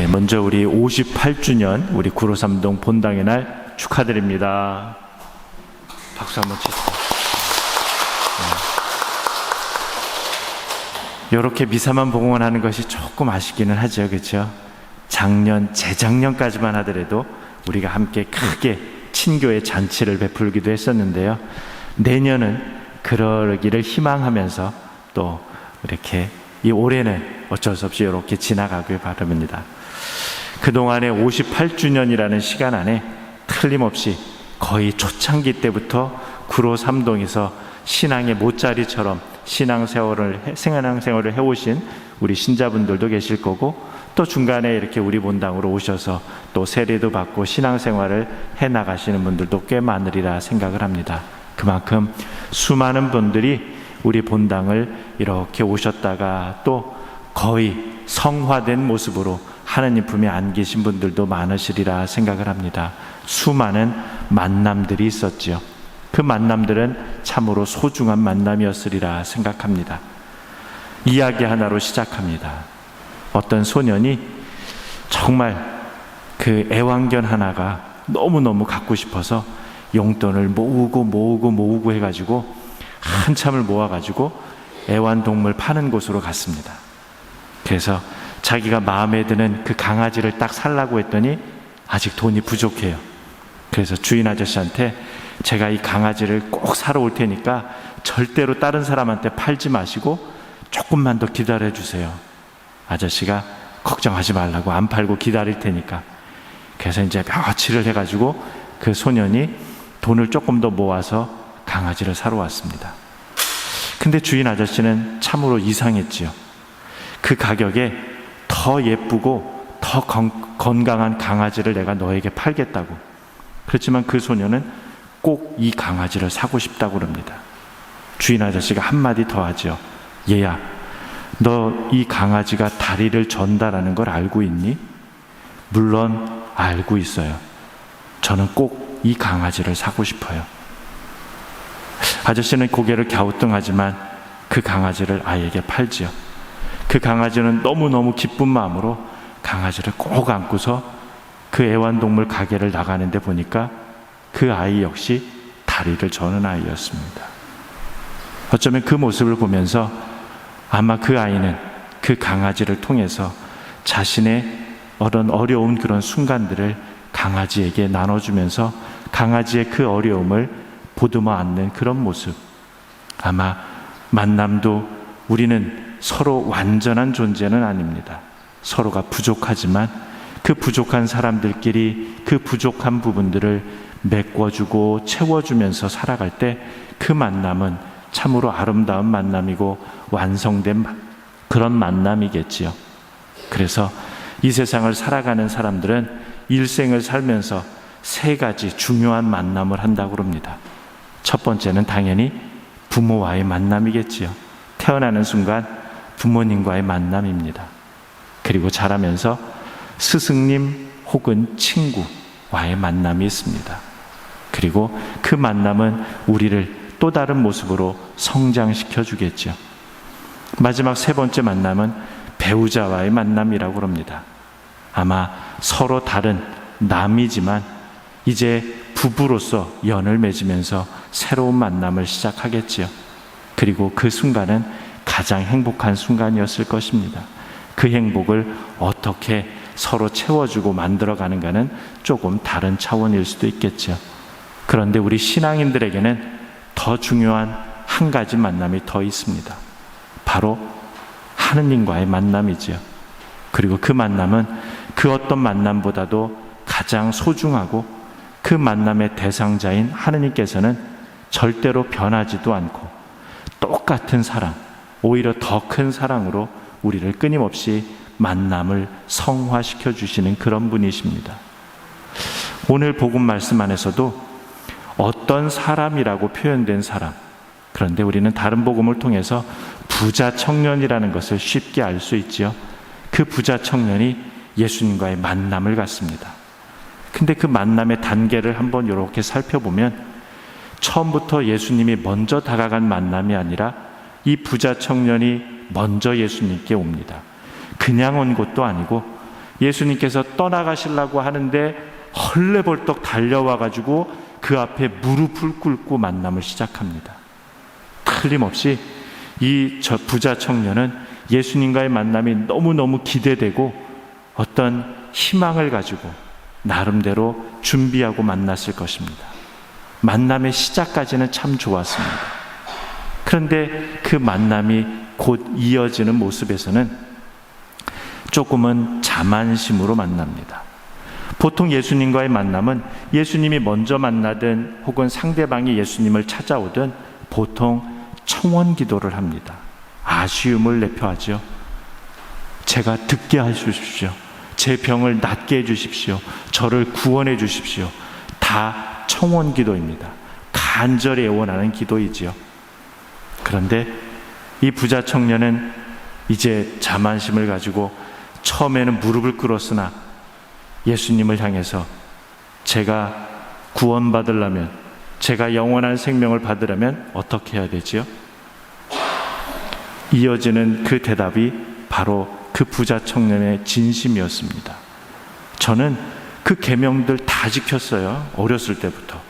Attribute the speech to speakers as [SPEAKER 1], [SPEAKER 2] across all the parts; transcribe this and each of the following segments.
[SPEAKER 1] 먼저 우리 58주년 우리 구로삼동 본당의 날 축하드립니다. 박수 한번 치세요. 이렇게 미사만 보고만 하는 것이 조금 아쉽기는 하죠, 그렇죠? 작년, 재작년까지만 하더라도 우리가 함께 크게 친교의 잔치를 베풀기도 했었는데요. 내년은 그러기를 희망하면서 또 이렇게 이 올해는 어쩔 수 없이 이렇게 지나가길 바랍니다. 그동안의 58주년이라는 시간 안에 틀림없이 거의 초창기 때부터 구로 삼동에서 신앙의 모짜리처럼 신앙생활을 해오신 우리 신자분들도 계실 거고, 또 중간에 이렇게 우리 본당으로 오셔서 또 세례도 받고 신앙생활을 해나가시는 분들도 꽤 많으리라 생각을 합니다. 그만큼 수많은 분들이 우리 본당을 이렇게 오셨다가 또 거의 성화된 모습으로 하느님 품에 안기신 분들도 많으시리라 생각을 합니다. 수많은 만남들이 있었지요. 그 만남들은 참으로 소중한 만남이었으리라 생각합니다. 이야기 하나로 시작합니다. 어떤 소년이 정말 그 애완견 하나가 너무너무 갖고 싶어서 용돈을 모으고 해가지고 한참을 모아가지고 애완동물 파는 곳으로 갔습니다. 그래서 자기가 마음에 드는 그 강아지를 딱 살라고 했더니 아직 돈이 부족해요. 그래서 주인 아저씨한테 제가 이 강아지를 꼭 사러 올 테니까 절대로 다른 사람한테 팔지 마시고 조금만 더 기다려 주세요. 아저씨가 걱정하지 말라고, 안 팔고 기다릴 테니까. 그래서 이제 며칠을 해가지고 그 소년이 돈을 조금 더 모아서 강아지를 사러 왔습니다. 근데 주인 아저씨는 참으로 이상했지요. 그 가격에 더 예쁘고 더 건강한 강아지를 내가 너에게 팔겠다고. 그렇지만 그 소년은 꼭 이 강아지를 사고 싶다고 그럽니다. 주인 아저씨가 한마디 더 하죠. 얘야, 너 이 강아지가 다리를 전다라는 걸 알고 있니? 물론 알고 있어요. 저는 꼭 이 강아지를 사고 싶어요. 아저씨는 고개를 갸우뚱하지만 그 강아지를 아이에게 팔지요. 그 강아지는 너무너무 기쁜 마음으로 강아지를 꼭 안고서 그 애완동물 가게를 나가는데 보니까 그 아이 역시 다리를 저는 아이였습니다. 어쩌면 그 모습을 보면서 아마 그 아이는 그 강아지를 통해서 자신의 어려운 그런 순간들을 강아지에게 나눠주면서 강아지의 그 어려움을 보듬어 안는 그런 모습. 아마 만남도 우리는 서로 완전한 존재는 아닙니다. 서로가 부족하지만 그 부족한 사람들끼리 그 부족한 부분들을 메꿔주고 채워주면서 살아갈 때 그 만남은 참으로 아름다운 만남이고 완성된 그런 만남이겠지요. 그래서 이 세상을 살아가는 사람들은 일생을 살면서 세 가지 중요한 만남을 한다고 합니다. 첫 번째는 당연히 부모와의 만남이겠지요. 태어나는 순간 부모님과의 만남입니다. 그리고 자라면서 스승님 혹은 친구와의 만남이 있습니다. 그리고 그 만남은 우리를 또 다른 모습으로 성장시켜 주겠죠. 마지막 세 번째 만남은 배우자와의 만남이라고 합니다. 아마 서로 다른 남이지만 이제 부부로서 연을 맺으면서 새로운 만남을 시작하겠지요. 그리고 그 순간은 가장 행복한 순간이었을 것입니다. 그 행복을 어떻게 서로 채워주고 만들어가는가는 조금 다른 차원일 수도 있겠죠. 그런데 우리 신앙인들에게는 더 중요한 한 가지 만남이 더 있습니다. 바로 하느님과의 만남이지요. 그리고 그 만남은 그 어떤 만남보다도 가장 소중하고 그 만남의 대상자인 하느님께서는 절대로 변하지도 않고 똑같은 사랑, 오히려 더 큰 사랑으로 우리를 끊임없이 만남을 성화시켜 주시는 그런 분이십니다. 오늘 복음 말씀 안에서도 어떤 사람이라고 표현된 사람, 그런데 우리는 다른 복음을 통해서 부자 청년이라는 것을 쉽게 알 수 있지요. 그 부자 청년이 예수님과의 만남을 갖습니다. 근데 그 만남의 단계를 한번 이렇게 살펴보면 처음부터 예수님이 먼저 다가간 만남이 아니라 이 부자 청년이 먼저 예수님께 옵니다. 그냥 온 것도 아니고 예수님께서 떠나가시려고 하는데 헐레벌떡 달려와가지고 그 앞에 무릎을 꿇고 만남을 시작합니다. 틀림없이 이 부자 청년은 예수님과의 만남이 너무너무 기대되고 어떤 희망을 가지고 나름대로 준비하고 만났을 것입니다. 만남의 시작까지는 참 좋았습니다. 그런데 그 만남이 곧 이어지는 모습에서는 조금은 자만심으로 만납니다. 보통 예수님과의 만남은 예수님이 먼저 만나든 혹은 상대방이 예수님을 찾아오든 보통 청원 기도를 합니다. 아쉬움을 내표하죠. 제가 듣게 해주십시오. 제 병을 낫게 해주십시오. 저를 구원해 주십시오. 다 청원 기도입니다. 간절히 애원하는 기도이지요. 그런데 이 부자 청년은 이제 자만심을 가지고 처음에는 무릎을 꿇었으나 예수님을 향해서 제가 구원받으려면, 제가 영원한 생명을 받으려면 어떻게 해야 되지요? 이어지는 그 대답이 바로 그 부자 청년의 진심이었습니다. 저는 그 계명들 다 지켰어요. 어렸을 때부터.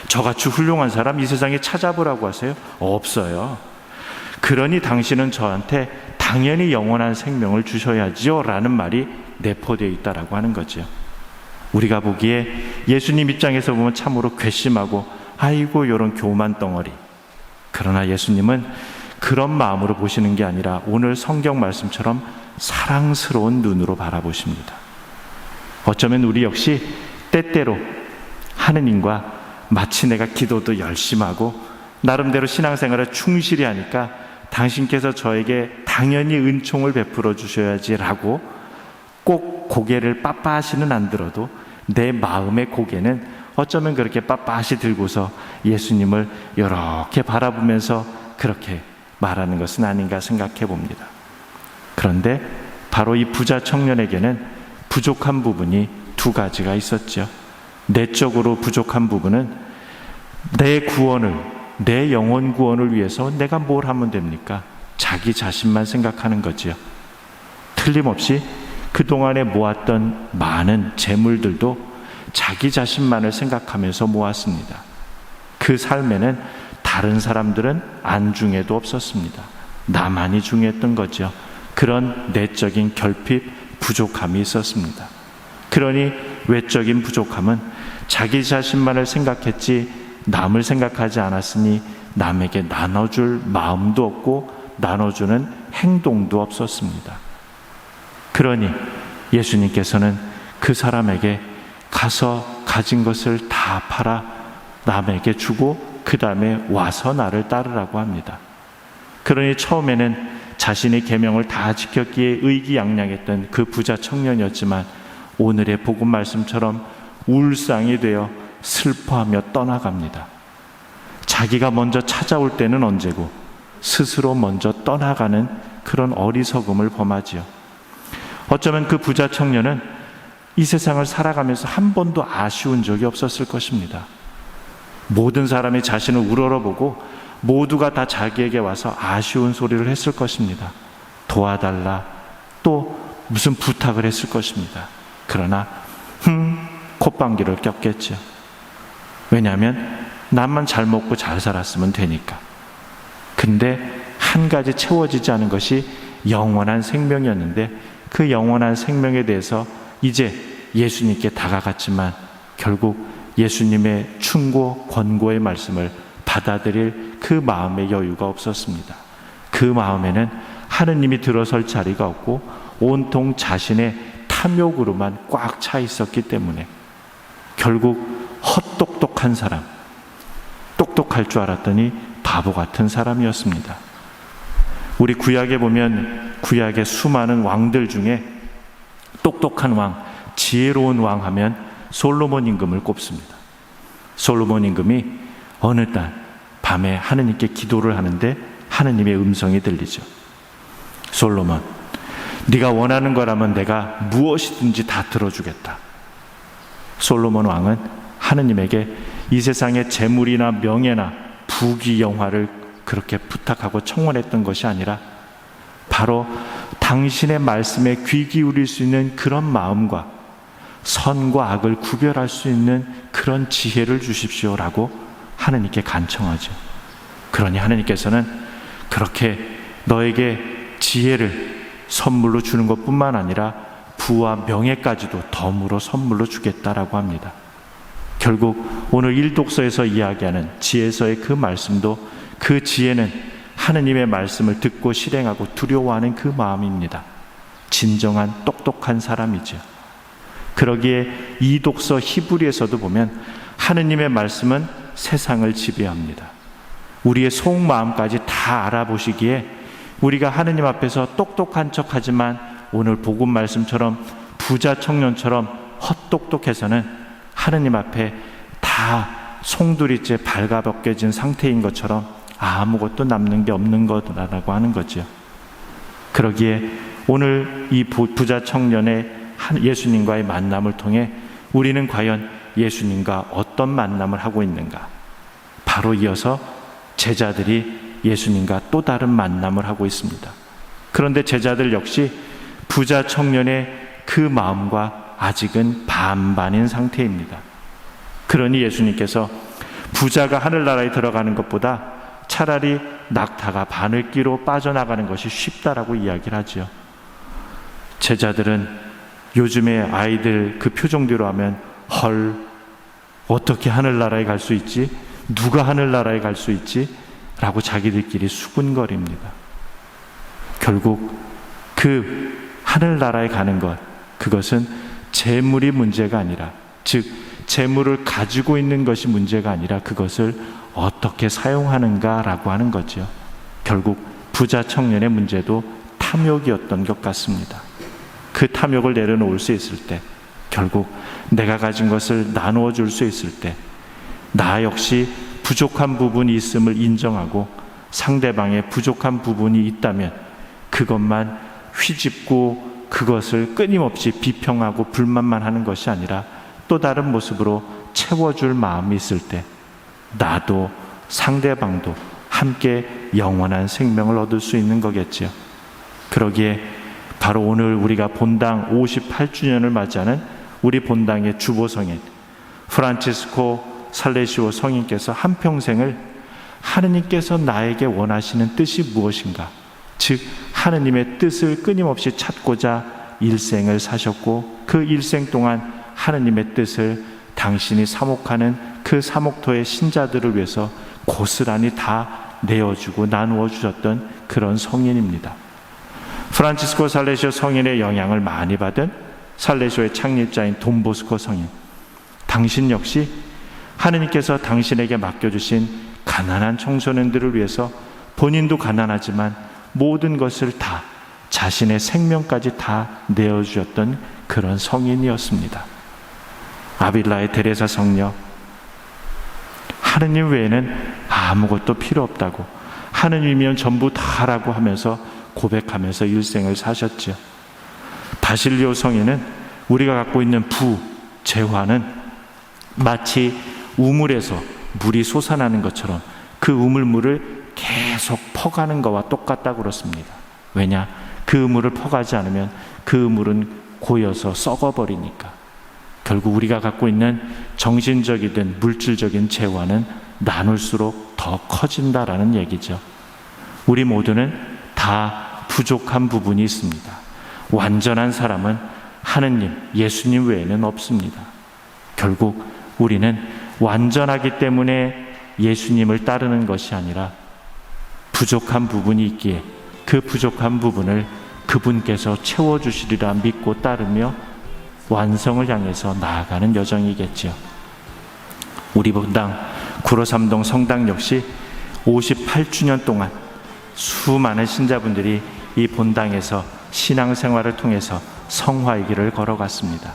[SPEAKER 1] 저같이 훌륭한 사람 이 세상에 찾아보라고 하세요? 없어요. 그러니 당신은 저한테 당연히 영원한 생명을 주셔야지요 라는 말이 내포되어 있다라고 하는 거죠. 우리가 보기에 예수님 입장에서 보면 참으로 괘씸하고 아이고 이런 교만 덩어리. 그러나 예수님은 그런 마음으로 보시는 게 아니라 오늘 성경 말씀처럼 사랑스러운 눈으로 바라보십니다. 어쩌면 우리 역시 때때로 하느님과 마치 내가 기도도 열심히 하고 나름대로 신앙생활을 충실히 하니까 당신께서 저에게 당연히 은총을 베풀어 주셔야지라고 꼭 고개를 빳빳이는 안 들어도 내 마음의 고개는 어쩌면 그렇게 빳빳이 들고서 예수님을 이렇게 바라보면서 그렇게 말하는 것은 아닌가 생각해 봅니다. 그런데 바로 이 부자 청년에게는 부족한 부분이 두 가지가 있었죠. 내적으로 부족한 부분은 내 구원을, 내 영혼 구원을 위해서 내가 뭘 하면 됩니까? 자기 자신만 생각하는 거지요. 틀림없이 그동안에 모았던 많은 재물들도 자기 자신만을 생각하면서 모았습니다. 그 삶에는 다른 사람들은 안중에도 없었습니다. 나만이 중요했던 거죠. 그런 내적인 결핍, 부족함이 있었습니다. 그러니 외적인 부족함은 자기 자신만을 생각했지 남을 생각하지 않았으니 남에게 나눠줄 마음도 없고 나눠주는 행동도 없었습니다. 그러니 예수님께서는 그 사람에게 가서 가진 것을 다 팔아 남에게 주고 그 다음에 와서 나를 따르라고 합니다. 그러니 처음에는 자신의 계명을 다 지켰기에 의기양양했던 그 부자 청년이었지만 오늘의 복음 말씀처럼 울상이 되어 슬퍼하며 떠나갑니다. 자기가 먼저 찾아올 때는 언제고 스스로 먼저 떠나가는 그런 어리석음을 범하지요. 어쩌면 그 부자 청년은 이 세상을 살아가면서 한 번도 아쉬운 적이 없었을 것입니다. 모든 사람이 자신을 우러러보고 모두가 다 자기에게 와서 아쉬운 소리를 했을 것입니다. 도와달라, 또 무슨 부탁을 했을 것입니다. 그러나 콧방귀를 꼈겠죠. 왜냐하면 나만 잘 먹고 잘 살았으면 되니까. 근데 한 가지 채워지지 않은 것이 영원한 생명이었는데 그 영원한 생명에 대해서 이제 예수님께 다가갔지만 결국 예수님의 충고, 권고의 말씀을 받아들일 그 마음의 여유가 없었습니다. 그 마음에는 하느님이 들어설 자리가 없고 온통 자신의 탐욕으로만 꽉 차 있었기 때문에 결국 헛똑똑한 사람, 똑똑할 줄 알았더니 바보 같은 사람이었습니다. 우리 구약에 보면 구약의 수많은 왕들 중에 똑똑한 왕, 지혜로운 왕 하면 솔로몬 임금을 꼽습니다. 솔로몬 임금이 어느 날 밤에 하느님께 기도를 하는데 하느님의 음성이 들리죠. 솔로몬, 네가 원하는 거라면 내가 무엇이든지 다 들어주겠다. 솔로몬 왕은 하느님에게 이 세상의 재물이나 명예나 부귀 영화를 그렇게 부탁하고 청원했던 것이 아니라 바로 당신의 말씀에 귀 기울일 수 있는 그런 마음과 선과 악을 구별할 수 있는 그런 지혜를 주십시오라고 하느님께 간청하죠. 그러니 하느님께서는 그렇게 너에게 지혜를 선물로 주는 것뿐만 아니라 부와 명예까지도 덤으로 선물로 주겠다라고 합니다. 결국 오늘 일독서에서 이야기하는 지혜서의 그 말씀도, 그 지혜는 하느님의 말씀을 듣고 실행하고 두려워하는 그 마음입니다. 진정한 똑똑한 사람이죠. 그러기에 이 독서 히브리에서도 보면 하느님의 말씀은 세상을 지배합니다. 우리의 속마음까지 다 알아보시기에 우리가 하느님 앞에서 똑똑한 척하지만 오늘 복음 말씀처럼 부자 청년처럼 헛똑똑해서는 하느님 앞에 다 송두리째 발가벗겨진 상태인 것처럼 아무것도 남는 게 없는 거라고 하는 거죠. 그러기에 오늘 이 부자 청년의 예수님과의 만남을 통해 우리는 과연 예수님과 어떤 만남을 하고 있는가? 바로 이어서 제자들이 예수님과 또 다른 만남을 하고 있습니다. 그런데 제자들 역시 부자 청년의 그 마음과 아직은 반반인 상태입니다. 그러니 예수님께서 부자가 하늘나라에 들어가는 것보다 차라리 낙타가 바늘귀로 빠져나가는 것이 쉽다라고 이야기를 하죠. 제자들은 요즘에 아이들 그 표정대로 하면 헐, 어떻게 하늘나라에 갈 수 있지? 누가 하늘나라에 갈 수 있지? 라고 자기들끼리 수군거립니다. 결국 그 하늘나라에 가는 것, 그것은 재물이 문제가 아니라, 즉 재물을 가지고 있는 것이 문제가 아니라 그것을 어떻게 사용하는가라고 하는 거죠. 결국 부자 청년의 문제도 탐욕이었던 것 같습니다. 그 탐욕을 내려놓을 수 있을 때, 결국 내가 가진 것을 나누어 줄 수 있을 때, 나 역시 부족한 부분이 있음을 인정하고 상대방의 부족한 부분이 있다면 그것만 휘집고 그것을 끊임없이 비평하고 불만만 하는 것이 아니라 또 다른 모습으로 채워줄 마음이 있을 때 나도 상대방도 함께 영원한 생명을 얻을 수 있는 거겠죠. 그러기에 바로 오늘 우리가 본당 58주년을 맞이하는 우리 본당의 주보성인 프란치스코 살레시오 성인께서 한평생을 하느님께서 나에게 원하시는 뜻이 무엇인가, 즉 하느님의 뜻을 끊임없이 찾고자 일생을 사셨고 그 일생 동안 하느님의 뜻을 당신이 사목하는 그 사목토의 신자들을 위해서 고스란히 다 내어주고 나누어 주셨던 그런 성인입니다. 프란치스코 살레시오 성인의 영향을 많이 받은 살레시오의 창립자인 돈보스코 성인, 당신 역시 하느님께서 당신에게 맡겨주신 가난한 청소년들을 위해서 본인도 가난하지만 모든 것을 다, 자신의 생명까지 다 내어주었던 그런 성인이었습니다. 아빌라의 데레사 성녀, 하느님 외에는 아무것도 필요 없다고, 하느님이면 전부 다라고 하면서 고백하면서 일생을 사셨죠. 바실리오 성인은 우리가 갖고 있는 부, 재화는 마치 우물에서 물이 솟아나는 것처럼 그 우물물을 계속 퍼가는 것과 똑같다고 그렇습니다. 왜냐? 그 우물을 퍼가지 않으면 그 우물은 고여서 썩어버리니까. 결국 우리가 갖고 있는 정신적이든 물질적인 재화는 나눌수록 더 커진다라는 얘기죠. 우리 모두는 다 부족한 부분이 있습니다. 완전한 사람은 하느님, 예수님 외에는 없습니다. 결국 우리는 완전하기 때문에 예수님을 따르는 것이 아니라 부족한 부분이 있기에 그 부족한 부분을 그분께서 채워주시리라 믿고 따르며 완성을 향해서 나아가는 여정이겠지요. 우리 본당 구로삼동 성당 역시 58주년 동안 수많은 신자분들이 이 본당에서 신앙생활을 통해서 성화의 길을 걸어갔습니다.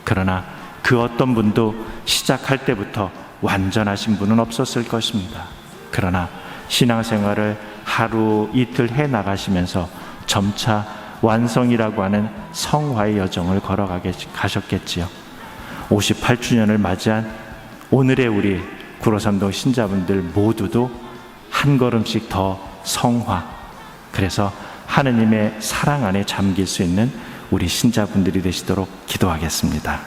[SPEAKER 1] 그러나 그 어떤 분도 시작할 때부터 완전하신 분은 없었을 것입니다. 그러나 신앙생활을 하루 이틀 해 나가시면서 점차 완성이라고 하는 성화의 여정을 가셨겠지요. 58주년을 맞이한 오늘의 우리 구로삼동 신자분들 모두도 한 걸음씩 더 성화, 그래서 하느님의 사랑 안에 잠길 수 있는 우리 신자분들이 되시도록 기도하겠습니다.